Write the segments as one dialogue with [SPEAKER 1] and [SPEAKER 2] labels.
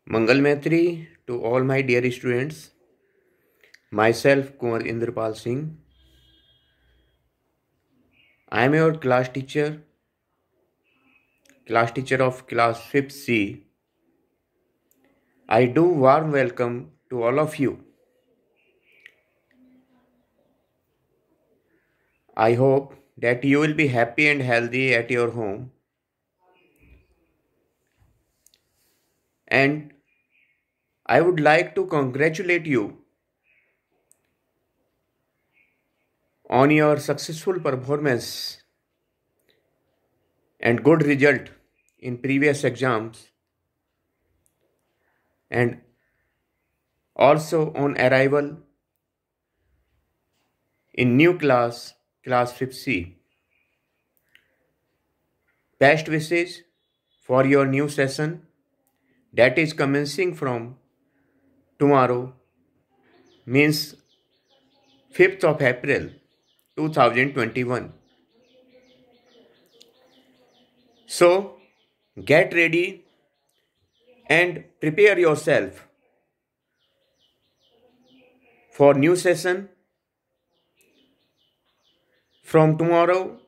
[SPEAKER 1] Mangal Maitri to all my dear students. Myself, Kumar Indrapal Singh. I am your class teacher of class 5th C. I do warm welcome to all of you. I hope that you will be happy and healthy at your home. And I would like to congratulate you on your successful performance and good result in previous exams, and also on arrival in new class 5th C. Best wishes for your new session that is commencing from tomorrow, means 5th of April 2021. So get ready and prepare yourself for new session. From tomorrow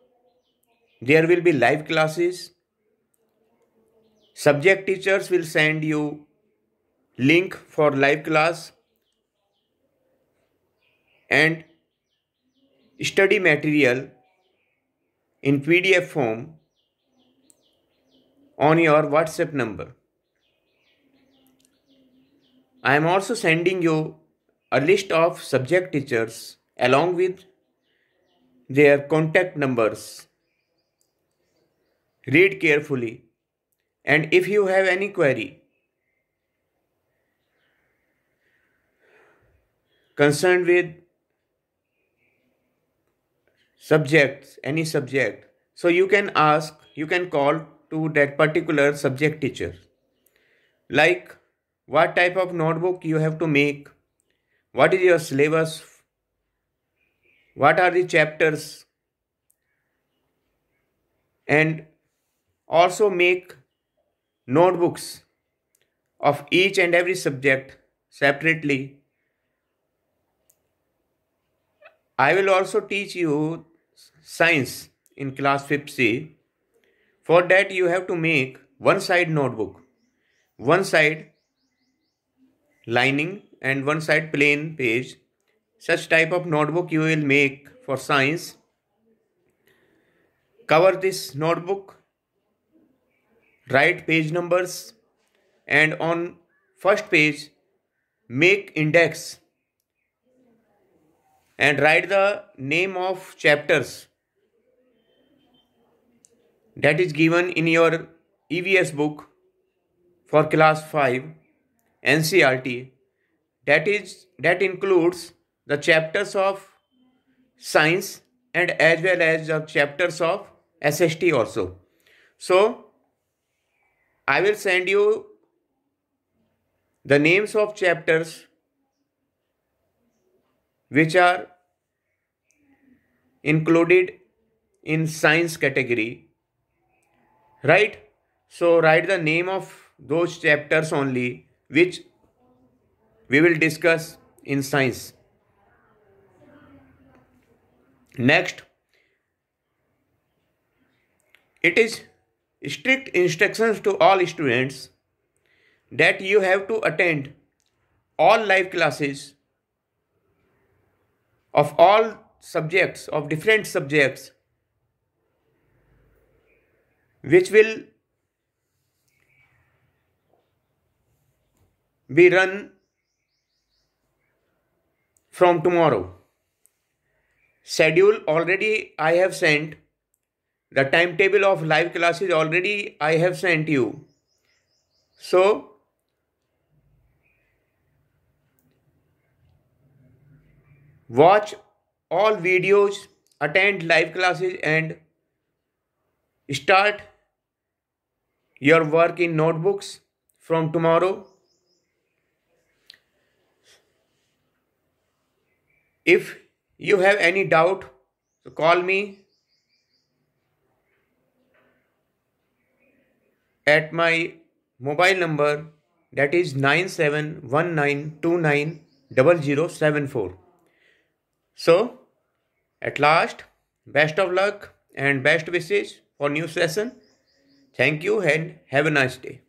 [SPEAKER 1] there will be live classes. Subject teachers will send you link for live class and study material in PDF form on your WhatsApp number. I am also sending you a list of subject teachers along with their contact numbers. Read carefully, and if you have any query concerned with any subject, so you can call to that particular subject teacher. Like what type of notebook you have to make, what is your syllabus, what are the chapters, and also make notebooks of each and every subject separately. I will also teach you science in class 5th C. For that you have to make one side notebook, one side lining and one side plain page. Such type of notebook you will make for science. Cover this notebook, write page numbers, and on first page make index and write the name of chapters that is given in your EVS book for class 5 NCERT. That includes the chapters of science and as well as the chapters of SST also. So I will send you the names of chapters which are included in science category, right? So write the name of those chapters only which we will discuss in science. Next, it is strict instructions to all students that you have to attend all live classes of all subjects, of different subjects, which will be run from tomorrow. Schedule already I have sent. The timetable of live classes already I have sent you. So watch all videos, attend live classes, and start your work in notebooks from tomorrow. If you have any doubt, so call me at my mobile number, that is 9719290074. So, at last, best of luck and best wishes for new session. Thank you and have a nice day.